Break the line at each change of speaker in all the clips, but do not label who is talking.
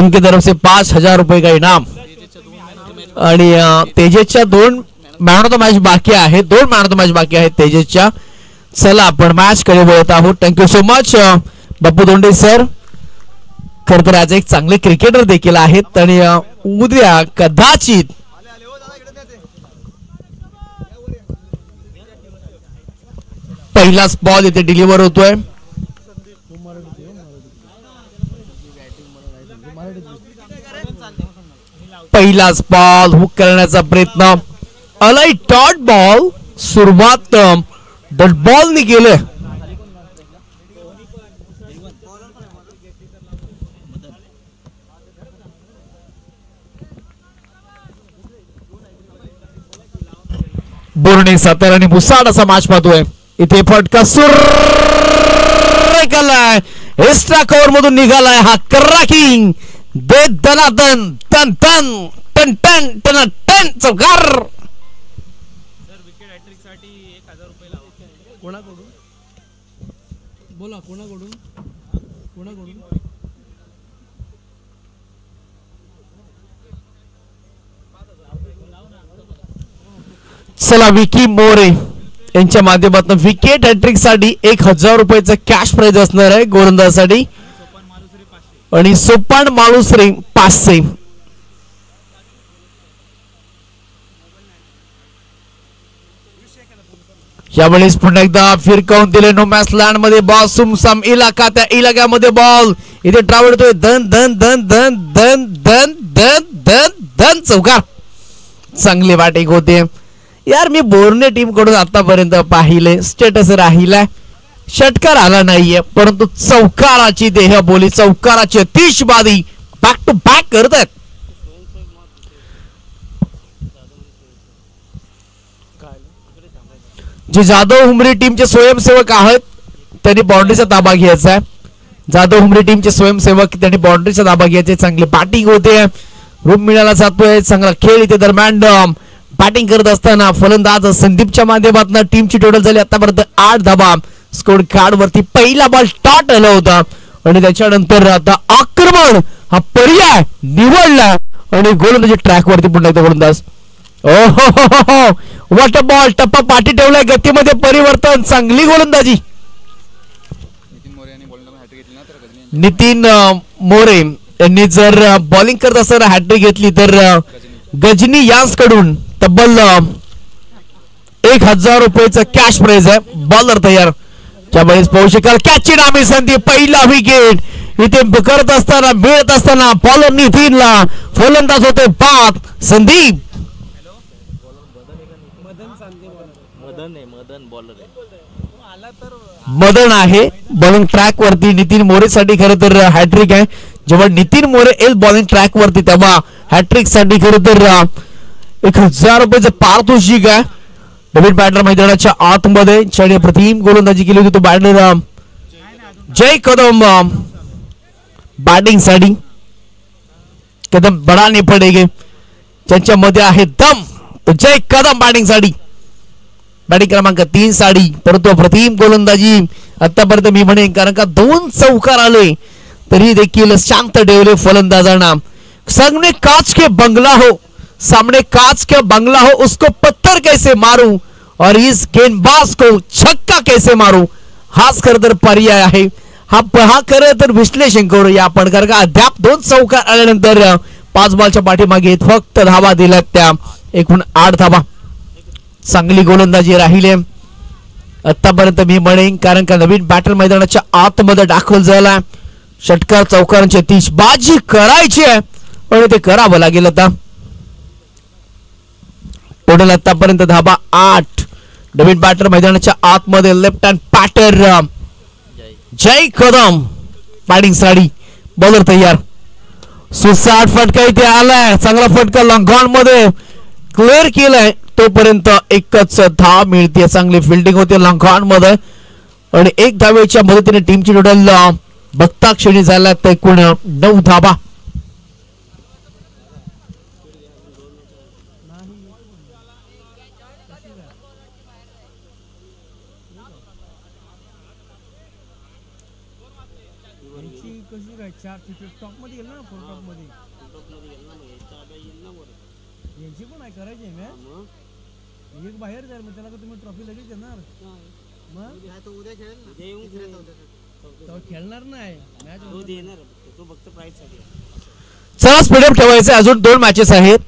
उनकी तरफ से 5,000 रुपए का इनाम। आणि तेजसच्या 2 मॅन ऑफ द मॅच बाकी आहे, 2 मॅन ऑफ द मॅच बाकी आहेत तेजसच्या। चला आपण मॅच कडे वळत आहोत। थँक्यू सो मच बापू दोंडे सर। खरं तर आज एक चांगले क्रिकेटर देखील आहेत आणि उद्या कदाचित पहिलाच बॉल इथे डिलिव्हर होतोय। पहिलाच बॉल हुक करण्याचा प्रयत्न, अलाइ डॉट बॉल, सुरुवात डॉट बॉल ने केले। बोर्णे सातारा आणि मुसाड असा मॅच पाहतोय। इथे फटका सुर केलाय, एक्स्ट्रा कव्हर मधून निघालाय हा कर्रा किंग। दे दनादन तन तन टन टन टन टन चौकार।
विकेट हॅट्रिक साठी 1000 रुपये लावा। कोणाकडून बोला, कोणाकडून कोणाकडून?
चला विकी मोरे यांच्या माध्यमातून विकेट हॅट्रिक साठी 1000 रुपयाचा कॅश प्राइज असणार आहे गोलंदाजासाठी। आणि सोपान मालुसरे 500। यावेळेस पुन्हा एकदा फिरकावून दिले नो मॅच लँड मध्ये बॉल, सुमसाम इलाका, त्या इलाक्यामध्ये बॉल इथे ट्रॅव्हल होतोय, धन धन धन धन धन धन धन धन धन चौकार। चांगली बॅटिंग होते यार। मी बोर्ने टीम कडून आतापर्यंत पाहिले स्टेटस राहिलाय, षटकार आला नाहीये, परंतु चौकाराची देहबोली, चौकाराची अतिशबादी बॅक टू बॅक करत आहेत। जे जाधव हुमरी टीमचे स्वयंसेवक आहेत त्यांनी बाउंड्रीचा ताबा घ्यायचा आहे। जाधव हुमरी टीमचे स्वयंसेवक त्यांनी बाउंड्रीचा ताबा घ्यायचा। चांगली बॅटिंग होते, रूम मिळाला जातोय, चांगला खेळ इथे दरम्यान बॅटिंग करत असताना फलंदाज संदीपच्या माध्यमातून टीमची टोटल झाली आतापर्यंत 8 धावा। स्कोर कार्ड वरती पहिला बॉल टॉट आला होता आणि त्याच्यानंतर आता आक्रमण हा पर्याय निवडला आणि गोलंदाजी ट्रॅक वरती पुन्हा एकदा गोलंदाज। ओहो व्हॉट अ बॉल, टप्पा पाठी ठेवलाय, गतीमध्ये परिवर्तन, चांगली गोलंदाजी। नितीन मोरे यांनी जर बॉलिंग करत असताना हॅट्रिक घेतली तर गजनी यांसकडून तब्बल 1000 रुपयाचा कॅश प्राइज आहे। बॉलर तयार, त्यावेळेस पाहू शकाल कॅचची नामी संधी, पहिला विकेट इथे करत असताना मिळत असताना बॉलर नितीनला, फलंदाज होते बाद संदीप। मदन आहे बॉलिंग ट्रॅक वरती नितीन मोरे साठी खरं तर हॅट्रिक आहे। जेव्हा नितीन मोरे येईल बॉलिंग ट्रॅक वरती तेव्हा हॅट्रिक साठी खरं तर 1000 रुपयाचं पारितोषिक आहे। डेव्हिड बॅटलर मैदानाच्या आतमध्ये चढे प्रतिम गोलंदाजी केली होती तो बॅटलर जय कदम बॅटिंग साठी। कदम बडा नाही पडेगे, त्यांच्यामध्ये आहे दम, तो जय कदम बॅटिंग साठी, बॅटिंग क्रमांक 3 साठी। परंतु प्रतिम गोलंदाजी आतापर्यंत मी म्हणेन, कारण का 2 चौकार आले तरी देखील शांत ठेवले फलंदाजांना। सामने कांच के बंगला हो, सामने कांच के बंगला हो, उसको पत्थर कैसे मारूं और इस गेंदबाज को छक्का कैसे मारूं, हाच खरं तर पर्याय आहे। हा खरं तर विश्लेषण करूया आपण, कारण का अद्याप 2 चौकार आल्यानंतर 5 बॉलच्या पाठीमागे फक्त धावा दिल्यात, त्या एकूण 8 धावा। चांगली गोलंदाजी राहिली आतापर्यंत मी म्हणेन, कारण का नवीन बॅटर मैदानाच्या आतमध्ये दाखल झाला। षटकार चौकारांची तीसबाजी करायची आहे आणि ते करावं लागेल। आता टोटल आतापर्यंत धाबा 8। नवीन बॅटर मैदानाच्या आतमध्ये लेफ्ट हँड बॅटर जय कदम बॅटिंग साठी, बॉलर तयार। सुसाट फटका इथे आलाय, चांगला फटका लॉंगॉन मध्ये क्लिअर केलाय, तोपर्यंत एकच धाव मिळते। चांगली फिल्डिंग होते लॉंगॉन मध्ये आणि 1 धावेच्या मदतीने टीमची टोटल बघता क्षणी झाला तर एकूण 9 धावा।
कशी काय 4 टॉप मध्ये गेला ना टॉप मध्ये यांची पण आहे करायची आहे मॅच एक बाहेर जाईल मग त्याला का तुम्ही ट्रॉफी लगेच देणार मग उद्या खेळणार नाही मॅच देणार तो फक्त प्राइस साठी.
चला स्पीडअप ठेवायचे अजून 2 मॅचेस आहेत.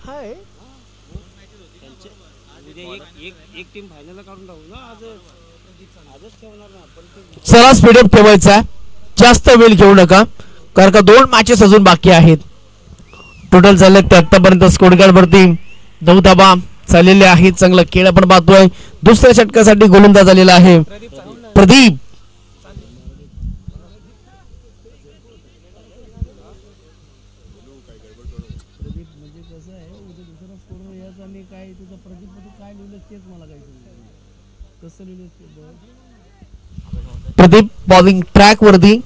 हाय एक टीम फायनलला काढून टाकू ना आजच ठेवणार ना आपण.
चला स्पीडअप ठेवायचा जास्त वेळ घेऊ नका कारण का 2 मॅचेस अजून बाकी आहेत. टोटल झाले आतापर्यंत स्कोर कार्ड वरती 9 धावा चाललेले आहेत. चांगला खेळ आपण पाहतोय. दुसऱ्या षटकासाठी गोलंदाज झालेला आहे प्रदीप. प्रदीप बॉलिंग ट्रॅक वरती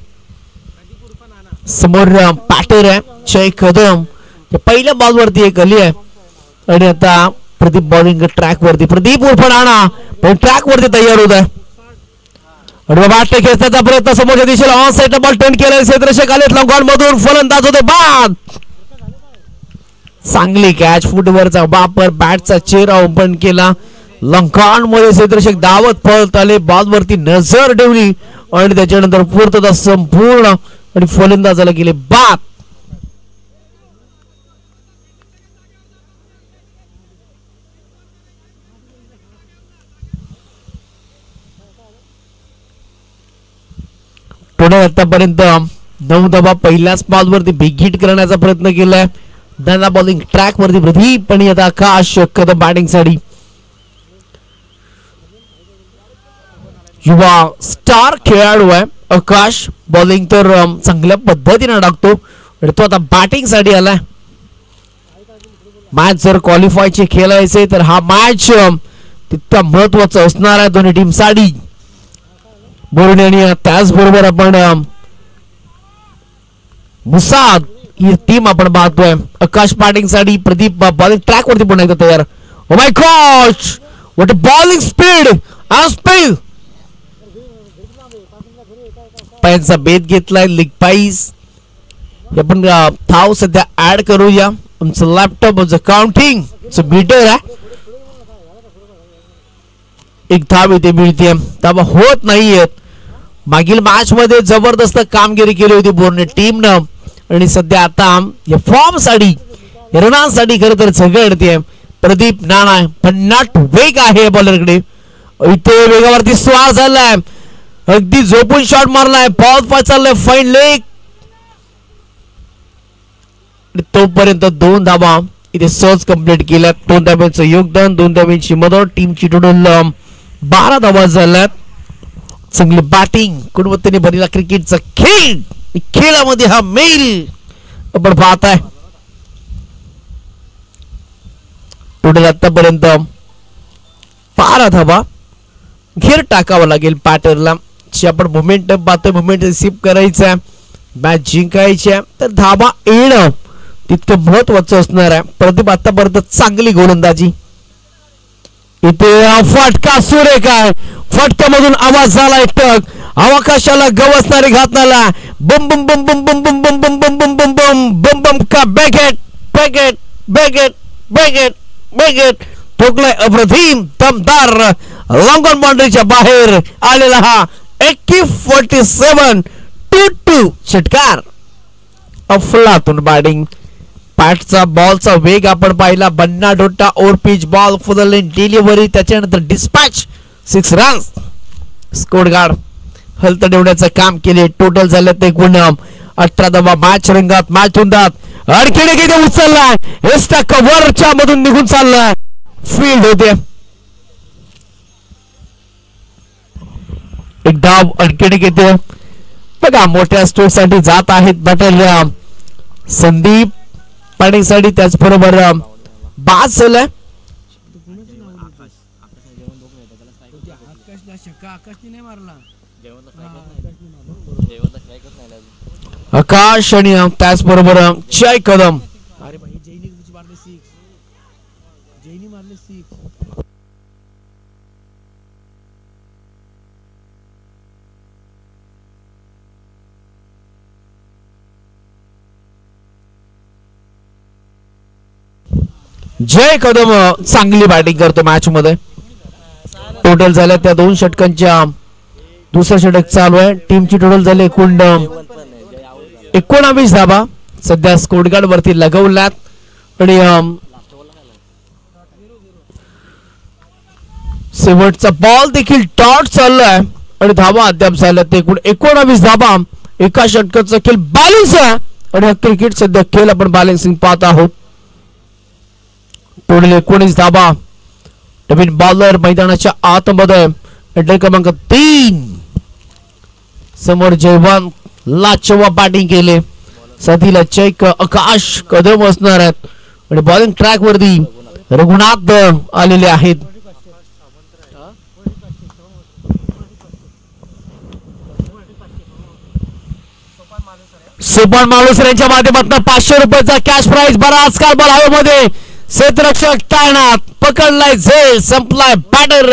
समोर पॅटर आहे जय कदम पहिल्या बॉल वरती एक आली आहे आणि आता प्रदीप बॉलिंग ट्रॅक वरती. प्रदीप उर्फ राणा पण ट्रॅक वरती तयार होत आहे आणि बाबा खेचण्याचा प्रयत्न समोरच्या दिशेला ऑन साइड बॉल टर्न केला. क्षेत्ररक्षक आलेत लंगॉन मधून फलंदाज होते बाद. चांगली कॅच फुटवरचा वापर बॅटचा चेहरा ओपन केला. लंकान मध्ये क्षेत्ररक्षक धावत पळत आले बॉल वरती नजर ठेवली आणि त्याच्यानंतर पूर्तता संपूर्ण आणि फलंदाजाला गेले बाद. टोटल आतापर्यंत 9 धावा पहिल्याच बॉल वरती बिग हिट करण्याचा प्रयत्न केलाय. दादा बॉलिंग ट्रॅक वरती प्रदीप आणि आता आकाश कदम बॅटिंग साठी. युवा स्टार खेळाडू आहे आकाश. बॉलिंग तर चांगल्या पद्धतीने टाकतो आणि तो आता बॅटिंग साठी आलाय. मॅच जर क्वालिफायचे खेळायचे तर हा मॅच तितका महत्वाचा असणार आहे दोन्ही टीम साठी. बोर्डे आणि त्याचबरोबर आपण मुसाद ही टीम आपण पाहतोय. आकाश बॅटिंग साठी प्रदीप बॉलिंग ट्रॅक वरती पुन्हा एकदा तयार. Oh my gosh what a bowling speed and speed. पायांचा बेत घेतलाय लेग पाईस. आपण थाव सध्या ऍड करूया. आमचं लॅपटॉप काउंटिंग मीटर आहे. एक धाव इथे मिळते धावा होत नाहीयेत. मागील मॅच मध्ये जबरदस्त कामगिरी केली होती बोर्ने टीमनं आणि सध्या आता या फॉर्म साठी रनांसाठी खरं तर झगडते. प्रदीप नाना भन्नाट वेग आहे बॉलरकडे. इथे वेगावरती स्वार झालाय अगदी झोपून शॉट मारलाय. बॉल पास चाललाय फाईन लेग. तोपर्यंत 2 धावा इथे सहज कंप्लीट केल्यात. 2 धाव्यांचं योगदान 2 धाव्यांची मदत. टीमची टोटल 12 धावा झाल्यात. चांगली बॅटिंग गुणवत्तेने भरलेला क्रिकेटचा खेळ खेळामध्ये हा मेल आपण पाहताय. टोटल आतापर्यंत 12 धावा. घेर टाकावा लागेल पॅटरला. आपण मोमेंटम पाहतोय मोमेंट रिसीव्ह करायचा मॅच जिंकायची तर धावा येणं तितकं महत्वाचं असणार आहे. प्रदीप आतापर्यंत चांगली गोलंदाजी. इथे फटका सुरेख आहे. फटक्यामधून आवाज झालाय टक. आकाशाला गवसणारी घातनाला बम बम बम बम बम बम बम बम बम बम बम बम बम बम का बॅकेट बॅकेट बॅकेट बॅकेट बॅकेट ठोकलाय अप्रतिम दमदार लॉंगॉन बाउंड्रीच्या बाहेर आलेला हा AK-47 2-2 षटकार. अफलातून बॅटिंग. पॅटचा बॉलचा वेग आपण पाहिला. बन्ना डोटा over pitch ball full length delivery त्याच्यानंतर डिस्पॅच 6 रन्स. स्कोर गार्ड हलतडवण्याचं काम केले. टोटल झाले ते गुण 18 धावा. मॅच रंगात मॅच हुंदात अडकेने किती उचललाय. एस्टा कव्हरच्या मधून निघून चाललाय. फील्ड होते. एक डाव अडकेने घेते बघा. मोठ्या स्ट्रोक साठी जात आहेत बॅटर संदीप बॅटिंग साठी. त्याचबरोबर बाद झालाय. आकाश आणि त्याचबरोबर जय कदम. अरे भाई जैनी मारले 6. जैनी मारले 6. जय कदम चांगली बॅटिंग करतो मॅच मध्ये. टोटल झाल्या त्या 2 षटकांच्या दुसरा षटक चालू आहे. टीमची टोटल झाली एकूण 19 धाबा सध्या स्कोर कार्ड वरती लगवल्यात. आणि शेवटचा बॉल देखील डॉट चाललाय आणि धावा अद्याप झाल्या ते एकूण 19 धाबा. एका षटकाचा खेळ बॅलन्स आहे आणि हा क्रिकेट सध्या खेळ आपण बॅलन्सिंग पाहत आहोत. टोटल 19 धाबा. नवीन बॉलर मैदानाच्या आतमध्ये अड्डे क्रमांक 3 समोर जयवान लाचवा बॅटिंग केले. साथीला चेक आकाश कदम असणार आहेत आणि बॉलिंग ट्रॅक वरती रघुनाथ आलेले आहेत. सोपान मालुसरे यांच्या माध्यमातून 500 रुपयाचा कॅश प्राइज. बराच काळ बॉल हवेमध्ये क्षेत्ररक्षक तैनात. पकडलाय झेल. संपलाय बॅटर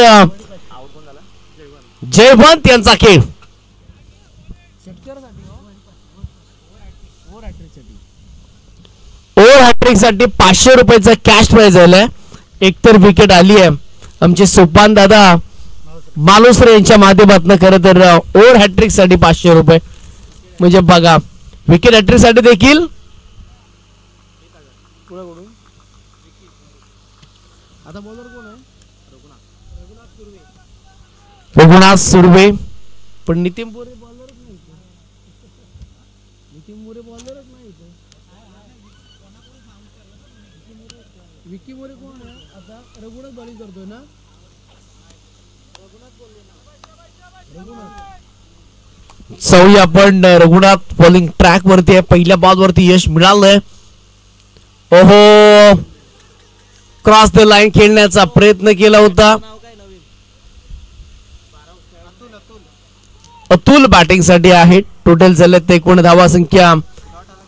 जयवंत यांचा खेळ. ओव्हर हॅट्रिक साठी 500 रुपयाचा कॅश प्राइज झालाय. एकतर विकेट आली आहे. आमचे सोपान दादा मालुसरे यांच्या माध्यमातून खरं तर ओव्हर हॅट्रिक साठी 500 रुपये. म्हणजे बघा विकेट हॅट्रिक साठी देखील
आता बॉलर कोण आहे?
रघुनाथ सुर्वे. पण नितीन मोरे
बॉलरच नाही. नितीन मोरे बॉलरच नाही. विकी मोरे कोण आहे? आता रघुनाथ बॉलिंग करतोय ना.
सौई आपण रघुनाथ बॉलिंग ट्रॅक वरती आहे. पहिल्या बॉल वरती यश मिळालंय. ओहो क्रॉस द लाईन खेळण्याचा प्रयत्न केला होता. अतुल बॅटिंग साठी आहे. टोटल झाले ते एकूण धावा संख्या.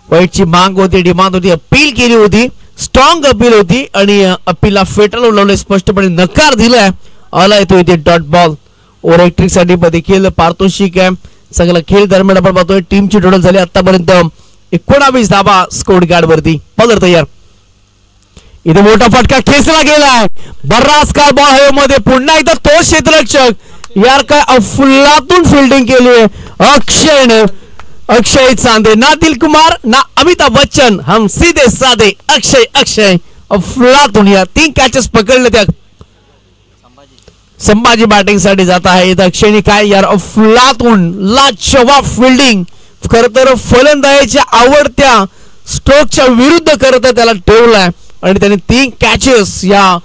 वाईटची मांग होती, डिमांड होती, अपील केली होती, स्ट्रॉंग अपील होती आणि अपीलला फेटाळून उडवले. स्पष्टपणे नकार दिलाय. आलाय तो इथे डॉट बॉल. ओव्हर हॅट्रिक साठी देखील पारितोषिक आहे. चांगला खेळ दरम्यान आपण पाहतोय. टीमची टोटल झाली आतापर्यंत 19 धावा स्कोर कार्ड वरती. बॉलर तयार. इथे मोठा फटका खेचला गेलाय. बराच काळ बॉल हवेमध्ये. पुन्हा एकदा तो क्षेत्ररक्षक. यार काय अफलातून फिल्डिंग केली आहे अक्षय चांदे. ना दिलकुमार ना अमिताभ बच्चन. हम सीधे साधे अक्षय अफलातून. या 3 कॅचेस पकडले त्या. संभाजी बॅटिंग साठी जात आहे. अक्षयने काय यार अफलातून लाजवाब फिल्डिंग. खर तर फलंदाजीच्या आवडत्या स्ट्रोकच्या विरुद्ध करत त्याला ठेवलाय आणि त्याने 3 कॅचेस या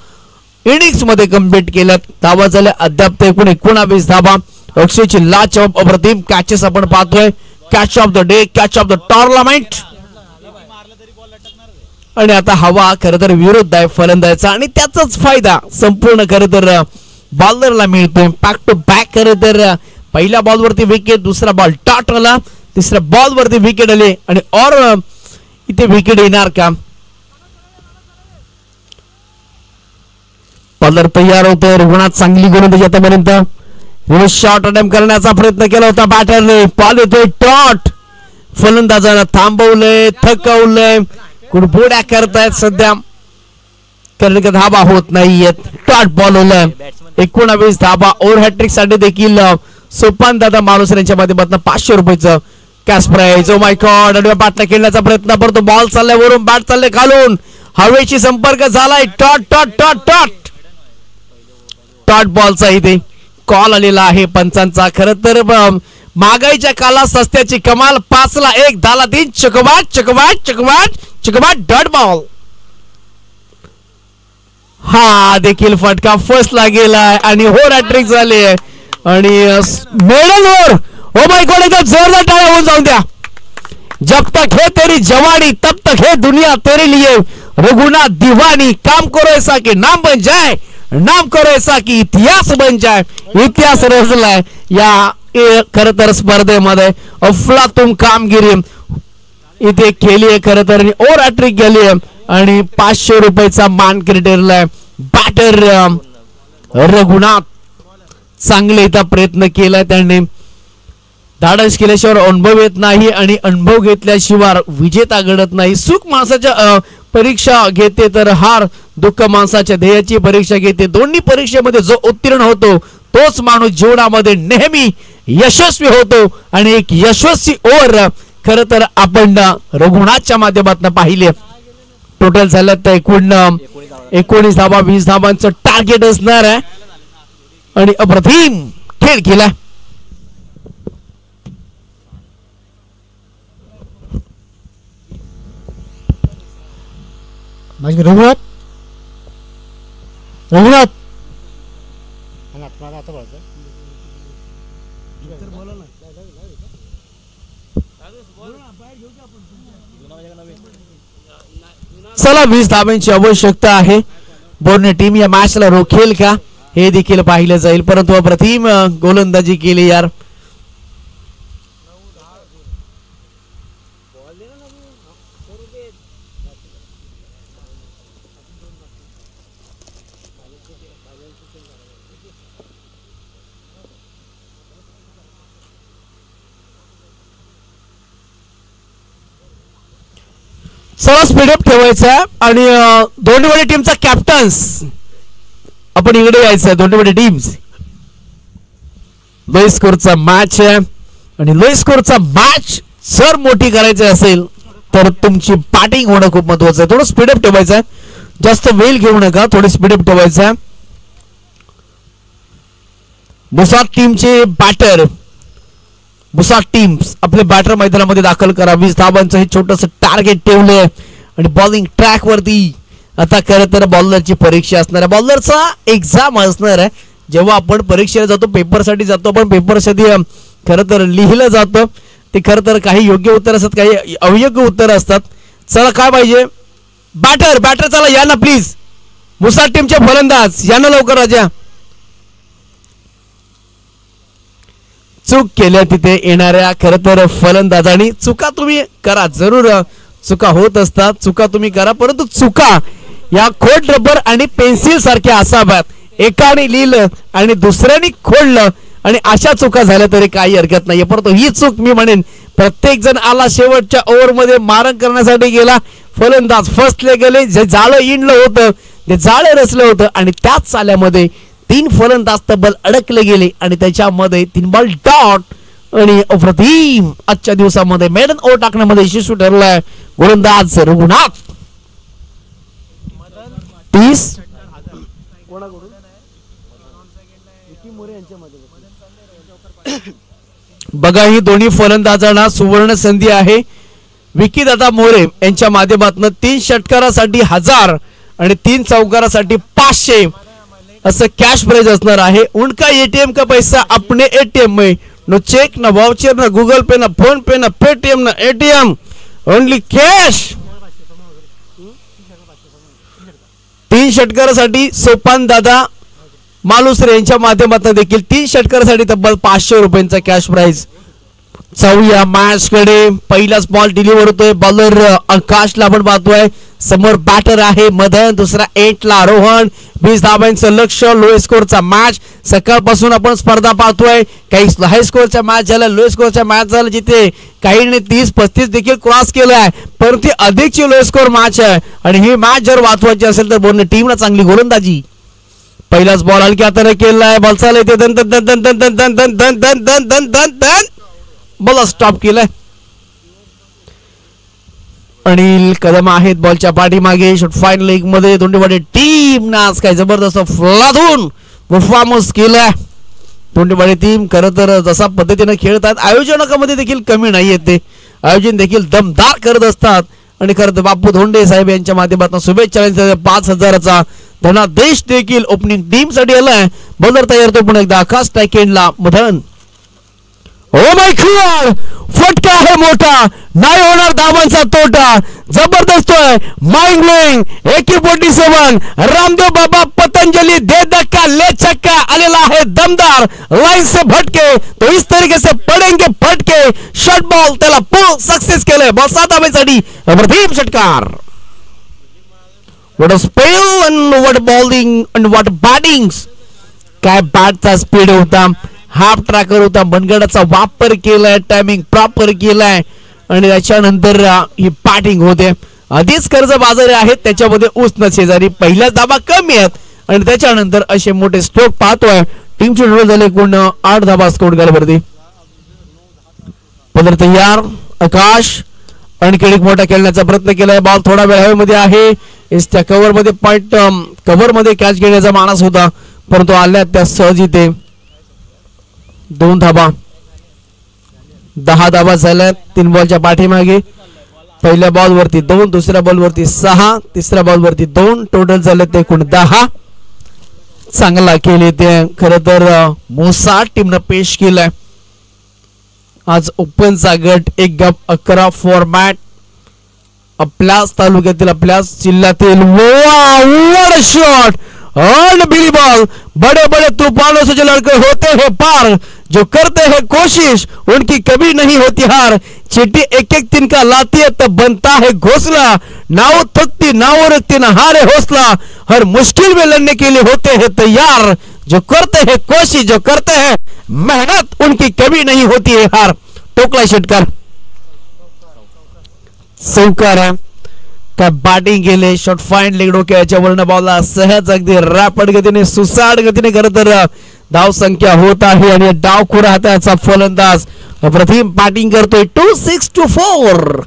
इनिंग्स मध्ये कंप्लीट केल्यात. धावा झाल्या अद्याप ते 19 धावा. अक्षयची लाजवाब अप्रतिम कॅचेस आपण पाहतोय. Catch of the day, catch of the tournament. आणि आता हवा खरं तर विरुद्ध आहे फलंदाजीचा आणि त्याचाच फायदा संपूर्ण खरं तर बॉलरला मिळतोय. बॅक टू बॅक खरं तर पहिल्या बॉल वरती विकेट, दुसरा बॉल डॉट आला, तिसऱ्या बॉल वरती विकेट आले आणि और इथे विकेट येणार का? बॉलर तयार होतोय. रघुनाथ चांगली गोलंदाजी आतापर्यंत. रिव्हर्स शॉट अटेम्प्ट करण्याचा प्रयत्न केला होता बॅटरने. बॉल येतोय डॉट. फलंदाजानं थांबवलंय, थकवलंय, कुडबुड्या करतायत सध्या. कारण की धाबा होत नाहीयेत. डॉट बॉल होलाय. 19 धाबा. ओव्हर हॅट्रिक साठी देखील सोपान दादा मालुसरे यांच्या माध्यमातून 500 रुपयाचं cash prize. Oh my God. आडव्या बॅटला खेळण्याचा प्रयत्न करतो. बॉल चाललाय वरून, बॅट चालले खालून, हवेशी संपर्क झालाय. Dot dot dot dot dot बॉलचा इथे कॉल आलेला आहे पंचांचा. खरं तर महागाईच्या काळात सस्त्याची कमाल. 5ला 1, 10ला 3. चकवाट चकवाट चकवाट चकवाट डॉट बॉल. हा देखील फटका फसला गेलाय आणि ओव्हर हॅट्रिक झाली आणि medal over. O my God. एकदम जोरदार टाळ्या होऊन जाऊन द्या. जब तक है तेरी जवानी तब तक है दुनिया तेरे लिए. रघुनाथ दीवानी. काम करो ऐसा कि नाम बन जाए, नाम करो ऐसा की इतिहास बन जाए. इतिहास रचलाय या खर तर स्पर्धेमध्ये. अफलातून कामगिरी इथे केली आहे खर तर. ओव्हर हॅट्रिक गेली आहे आणि 500 रुपयाचा मान क्रिकेटरला. बॅटर रघुनाथ चांगले इथं प्रयत्न केलाय त्यांनी. धाडस केल्याशिवाय अनुभव येत नाही आणि अनुभव घेतल्याशिवाय विजेता घडत नाही. सुख माणसाच्या परीक्षा घेते तर हार दुःख माणसाच्या ध्येयाची परीक्षा घेते. दोन्ही परीक्षेमध्ये जो उत्तीर्ण होतो तोच माणूस जीवनामध्ये नेहमी यशस्वी होतो. आणि एक यशस्वी ओव्हर खर तर आपण रघुनाथच्या माध्यमातून पाहिले. टोटल झालं तर 19 धावा 20 धावांचं टार्गेट असणार आहे आणि अप्रतिम खेळ केला.
रघुनाथ रघुनाथ
चला 20 धावांची आवश्यकता आहे. बोर्ने टीम या मॅचला रोखेल का हे देखील पाहिलं जाईल. परंतु अप्रतिम गोलंदाजी केली यार. चला स्पीडअप ठेवायचा आणि दोन्ही टीमचा कॅप्टन्स आपण इकडे यायचं. दोन्ही टीम्स लो स्कोरचा मॅच आहे आणि लो स्कोरचा मॅच जर मोठी करायची असेल तर तुमची बॅटिंग होणं खूप महत्वाचं आहे. थोडं स्पीडअप ठेवायचं आहे. जास्त वेळ घेऊ नका. थोडं स्पीडअप ठेवायचं आहे. बुसाट टीमचे बॅटर बुसाट टीम्स आपले बॅटर मैदानामध्ये दाखल करा. 20 धावांचं हे छोटस टार्गेट ठेवलंय आणि बॉलिंग ट्रॅक वरती आता खरं तर बॉलरची परीक्षा असणार आहे. बॉलरचा एक्झाम असणार आहे. जेव्हा आपण परीक्षेला जातो पेपरसाठी जातो आपण पेपरसाठी खरं तर लिहिलं जातं ते खरं तर काही योग्य उत्तर असतात काही अयोग्य उत्तर असतात. चला काय पाहिजे बॅटर चला या ना प्लीज. बुसाट टीमचे फलंदाज या ना लवकर राजा. चूक केल्या तिथे येणाऱ्या खरं तर फलंदाजांनी चुका तुम्ही करा जरूर. चुका होत असतात चुका तुम्ही करा परंतु चुका या खोड रबर आणि पेन्सिल सारख्या असाव्यात. एकाने लिहिलं आणि दुसऱ्याने खोडलं आणि अशा चुका झाल्या तरी काही हरकत नाही. परंतु ही चूक मी म्हणेन प्रत्येक जण आला शेवटच्या ओव्हर मध्ये मारण करण्यासाठी गेला. फलंदाज फसले गेले. जे जाळं इंडलं होतं ते जाळं रचलं होतं आणि त्याच चाल्यामध्ये 3 फलंदाज तब्बल अडकले गेले आणि त्याच्यामध्ये 3 बॉल डॉट आणि अप्रतिम आजच्या दिवसामध्ये मेडन ओव्हर टाकण्यामध्ये यशस्वी ठरलाय गोलंदाज रघुनाथ. 30 बघा ही दोन्ही फलंदाजांना सुवर्ण संधी आहे. विकीदादा मोरे यांच्या माध्यमातून 3 षटकारासाठी 1000 आणि 3 चौकारासाठी 500 असं कॅश प्राइज असणार आहे. उनका एटीएम का पैसा अपने एटीएम में नो चेक ना वाउचर ना गूगल पे ना फोन पे ना पेटीएम ना एटीएम ओनली कॅश. 3 षटकारासाठी सोपान दादा मालुसरे यांच्या माध्यमातून देखील 3 षटकारासाठी तब्बल 500 रुपयांचा कॅश प्राइज. चौया मॅच कडे पहिलाच बॉल डिलिव्हर होतोय. बॉलर आकाशला आपण पाहतोय. समोर बॅटर आहे मदन. दुसरा 8 ला रोहन. 20 धावांचं लक्ष. लो स्कोरचा मॅच सकाळपासून आपण स्पर्धा पाहतोय. काही हाय स्कोरचा मॅच झाला लो स्कोरचा मॅच झाला जिथे काहीने 30-35 देखील क्रॉस केलाय परंतु अधिकची लो स्कोर मॅच आहे आणि ही मॅच जर वाचवायची असेल तर बोलणे टीमला चांगली गोलंदाजी. पहिलाच बॉल हलक्या हाताने केलाय. बॉल चालू येते दन दन दन दन दन दन दन दन दन दन दन दन दन दन बॉल स्टॉप केलाय. अनिल कदम आहेत बॉलच्या पाठीमागे. शॉट फाईन लेग मध्ये दोंडेवाडी टीम आज काय जबरदस्त फ्लादून परफॉर्मन्स केलाय. दोंडेवाडी टीम खरं तर जसा पद्धतीने खेळतात आयोजकामध्ये देखील कमी नाहीये. ते आयोजन देखील दमदार करत असतात आणि खरं तर बापू धोंडे साहेब यांच्या माध्यमातून शुभेच्छा. 5000चा धनादेश देखील ओपनिंग टीम साठी आलाय. बॉलर तयार तो पुन्हा एकदा आकाश टाकेनला मधन. ओ माय गॉड फटका आहे मोठा. नाही होणार धावांचा तोटा. जबरदस्त आहे माइंड ब्लोइंग. 47 रामदेव बाबा पतंजलि दे धक्का ले छक्का आलेला आहे दमदार. लाइन से भटके तो इस तरीके से पड़ेंगे फटके. शॉट बॉल त्याला पुल सक्सेस केले. बॉल 7 धावांसाठी अप्रतिम षटकार. What a spell and what bowling and what battings. काय बॅटचा स्पीड होता. हाफ ट्रॅकर होता. मनगडाचा वापर केलाय. टायमिंग प्रॉपर केलाय आणि त्याच्यानंतर ही बॅटिंग होते. आधीच कर्ज बाजारी आहेत त्याच्यामध्ये उष्ण शेजारी पहिला धाबा कमी आहेत आणि त्याच्यानंतर असे मोठे स्ट्रोक पाहतोय. टीमचे टोटल झाले एकूण 8 धाबा स्कोर गालवरती. पदर तयार आकाश आणखी एक मोठा खेळण्याचा प्रयत्न केलाय. बॉल थोडा वेळ हवेमध्ये आहे. त्या कव्हर मध्ये पॉइंट कव्हर मध्ये कॅच घेण्याचा मानस होता परंतु आल्या त्या सहज इथे 2 धाबा. 10 धाबा झाल्या 3 बॉलच्या पाठीमागे. पहिल्या बॉल वरती 2, दुसऱ्या बॉल वरती 6, तिसऱ्या बॉल वरती 2, टोटल झाले ते एकूण 10. चांगला केले ते खर तर मोसा टीमनं पेश केलाय. आज ओपनचा गट 1 गप 11 फॉर्मॅट आपल्याच तालुक्यातील आपल्याच जिल्ह्यातील. What shot unbelievable. बड़े बड़े तूफानों से जो लड़के होते हैं पार, जो करते हैं कोशिश उनकी कभी नहीं होती हार. चीटी एक एक दिन का लाती है तब बनता है घोंसला. नाव थकती नाव रखती ना हारे हौसला. हर मुश्किल में लड़ने के लिए होते हैं तैयार. जो करते हैं कोशिश जो करते हैं मेहनत उनकी कभी नहीं होती है हार. टोकला षटकार चौकार आहे. काय बॅटिंग केले. शॉट फाईन लेग डोक्याच्या वरनं बॉलला सहज अगदी रॅपिड गतीने सुसाट गतीने खरं तर धाव संख्या होत आहे आणि डावखोर हाताचा फलंदाज प्रथम बॅटिंग करतोय. 2624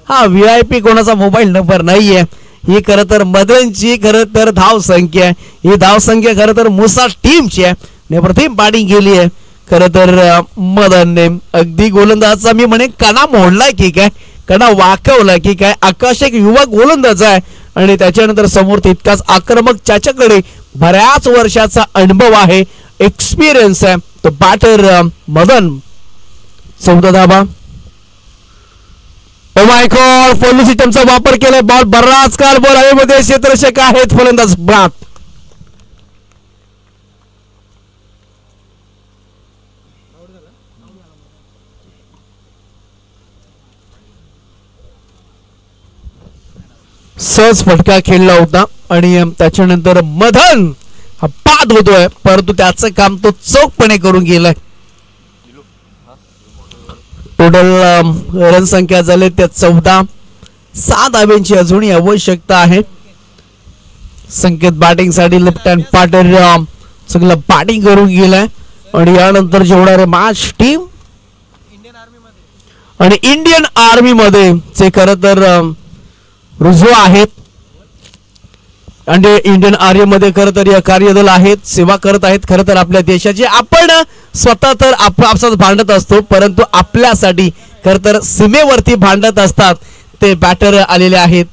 हा VIP कोणाचा मोबाईल नंबर नाहीये. ही खरं तर मदनची खरं तर धाव संख्या आहे. ही धाव संख्या खरं तर मुसा टीमची आहे. प्रथम बॅटिंग केली आहे खरं तर मदनने. अगदी गोलंदाजचा मी म्हणे कणा मोडलाय की काय, कणा वाकवला की काय. आकाश एक युवा गोलंदाज आहे आणि त्याच्यानंतर समोर तितकाच आक्रमक त्याच्याकडे बऱ्याच वर्षाचा अनुभव आहे, एक्सपिरियन्स आहे. तो बॅटर मदन 14 धाबा. ओ माय गॉड फॉलो सिस्टमचा वापर केलाय. बॉल बराच काल बॉल हवेमध्ये क्षेत्ररक्षक आहेत फलंदाज बाद. सहज फटका खेळला होता आणि त्याच्यानंतर मदन हा बाद होतोय परंतु त्याचं काम तो चोखपणे करून गेलाय. टोटल रन संख्या झाले त्या 14. 7 धाब्यांची अजूनही आवश्यकता आहे. संकेत बॅटिंग साठी लेफ्ट हँड पार्टर चांगलं बॅटिंग करून गेलाय आणि यानंतर जेवणारे मॅच टीम आणि इंडियन आर्मी मध्ये जे खरं तर रुजू आहेत आणि इंडियन आर्मी मध्ये खरं तर या कार्यदल आहेत, सेवा करत आहेत खरं तर आपल्या देशाची. आपण स्वतः तर आपसात भांडत असतो परंतु आपल्यासाठी खरं तर सीमेवरती भांडत असतात ते बॅटर आलेले आहेत.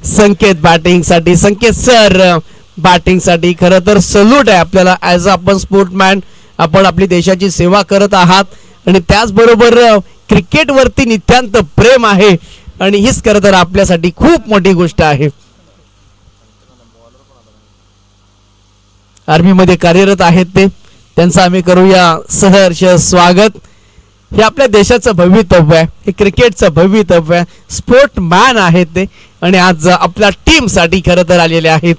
संकेत बॅटिंग साठी. संकेत सर बॅटिंग साठी खरं तर सल्यूट आहे आपल्याला. ॲज आपण स्पोर्टमॅन आपण आपली देशाची सेवा करत आहात आणि त्याचबरोबर क्रिकेट वरती नित्यांत प्रेम आहे आणि हीच खरं तर आपल्यासाठी खूप मोठी गोष्ट आहे. आर्मी मध्ये कार्यरत आहेत ते, त्यांचं आम्ही करूया सहर्ष स्वागत. हे आपल्या देशाचं भवितव्य आहे, हे क्रिकेटचं भवितव्य आहे. स्पोर्टमॅन आहेत ते आणि आज आपल्या टीम साठी खरं तर आलेले आहेत.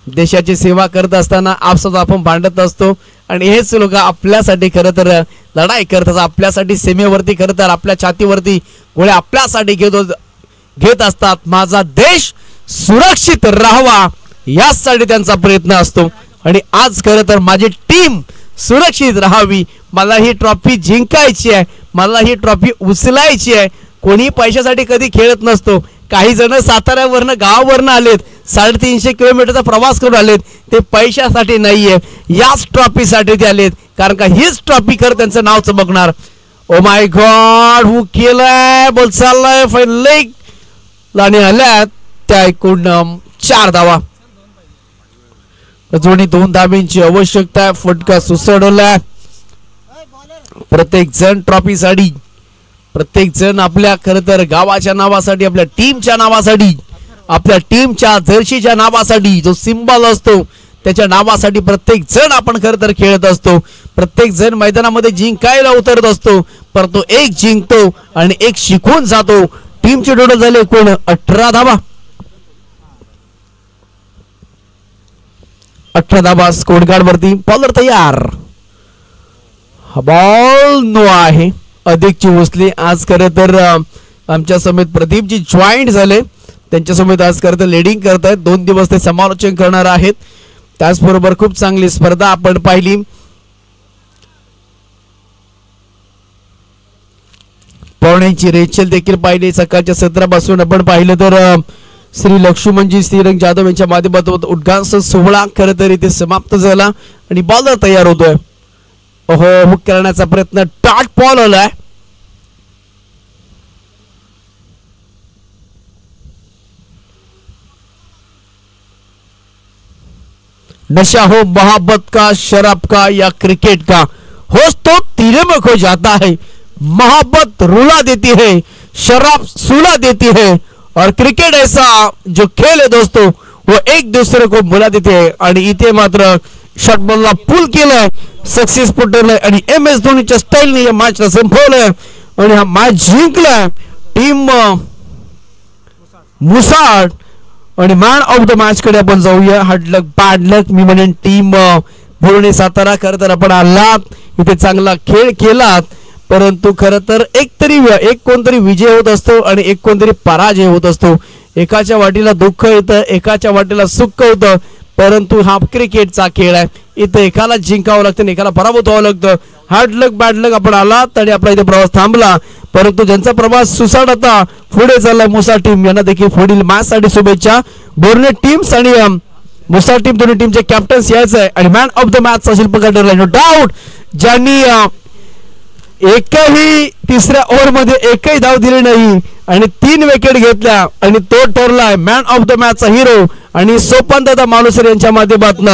देशाची सेवा करत असताना आपसात आपण भांडत असतो आणि हेच लोक आपल्यासाठी खरं तर लढाई करतात. आपल्यासाठी सीमेवरती खरं तर आपल्या छातीवरती गोळ्या आपल्यासाठी घेत असतात. माझा देश सुरक्षित राहावा यासाठी त्यांचा प्रयत्न असतो आणि आज खरं तर माझी टीम सुरक्षित राहावी. मला ही ट्रॉफी जिंकायची आहे, मला ही ट्रॉफी उचलायची आहे. कोणी पैशासाठी कधी खेळत नसतो. काही जण साताऱ्यावरनं गावावरनं आलेत, 350 किलोमीटरचा प्रवास करून आलेत. ते पैशासाठी नाहीये, याच ट्रॉफीसाठी ते आलेत कारण का हीच ट्रॉफी खरं त्यांचं नाव चमकणार. ओ माय गॉड हू केलाय. बॉल चाललाय फाईन लेग आणि आल्यात त्या एकूण 4 धावा. अजूनही 2 धाब्यांची आवश्यकता आहे. फटका सुसडवलाय. प्रत्येक जण ट्रॉफीसाठी, प्रत्येक जण आपल्या खरं तर गावाच्या नावासाठी, आपल्या टीमच्या नावासाठी, आपल्या टीमच्या जर्सीच्या नावासाठी, जो सिंबल असतो त्याच्या नावासाठी प्रत्येक जण आपण खरं तर खेळत असतो. प्रत्येक जण मैदानामध्ये जिंकायला उतरत असतो परंतु एक जिंकतो आणि एक शिकून जातो. टीमचे टोटल झाले एकूण 18 धावा. 18 धावा स्कोर कार्ड वरती. बॉलर तयार. बॉल नो आहे. अधिकची उचली. आज खरं तर आमच्या समेत प्रदीपजी जॉईंट झाले त्यांच्यासमोर आज करत लीडिंग करत आहेत. 2 दिवस ते समालोचन करणार आहेत. त्याचबरोबर खूप चांगली स्पर्धा आपण पाहिली. पवण्याची रेचल देखील पाहिली. सकाळच्या सत्रापासून आपण पाहिलं तर श्री लक्ष्मणजी श्रीरंग जाधव यांच्या माध्यमातून उद्घाटन सोहळा खरं तर इथे समाप्त झाला आणि बॉलर तयार होतोय. ओहो, हुक करण्याचा प्रयत्न, टाट बॉल आलाय. नशा हो मोहब्बत का, शराब का या क्रिकेट का, होश तो तीरे में खो जाता है. मोहब्बत रुला देती है, शराब सुला देती है और क्रिकेट ऐसा जो खेल है दोस्तों वो एक दूसरे को भुला देते है. आणि इथे मात्र शॉट बॉलला पुल केलाय, सक्सेसफुल ठरलाय आणि MS धोनीच्या स्टाईलने या मॅचला संपवलंय आणि हा मॅच जिंकलाय टीम मुसाड. आणि मॅन ऑफ द मॅच कडे आपण जाऊया. हार्ड लक बॅड लक मी म्हणेन टीम बुर्णे सातारा. खरं तर आपण आलात इथे चांगला खेळ केलात, परंतु खरं तर एक कोणतरी विजय होत असतो आणि एक कोणतरी पराजय होत असतो. एकाच्या वाटीला दुःख येतं, एकाच्या वाटीला सुख होतं, परंतु हा क्रिकेटचा खेळ आहे. इथे एकाला जिंकावं लागतं आणि एकाला पराभूत व्हावं लागतं. हार्ड लक बॅड लक आपण आलात आणि आपला इथे प्रवास थांबला, परंतु ज्यांचा प्रवास सुसाट आता पुढे चाललाय मुसा टीम, यांना देखील पुढील मॅच साठी शुभेच्छा. बोर्ने टीम्स आणि मुसा टीम दोन्ही टीमचे कॅप्टन्स यायचं आहे आणि मॅन ऑफ द मॅच चा शिल्पकार ठरलाय नो डाऊट, ज्यांनी एकही तिसऱ्या ओव्हर मध्ये एकही धाव दिली नाही आणि 3 विकेट घेतल्या आणि तो ठरलाय मॅन ऑफ द मॅच चा हिरो आणि सोपान दादा मालुसरे यांच्या माध्यमातून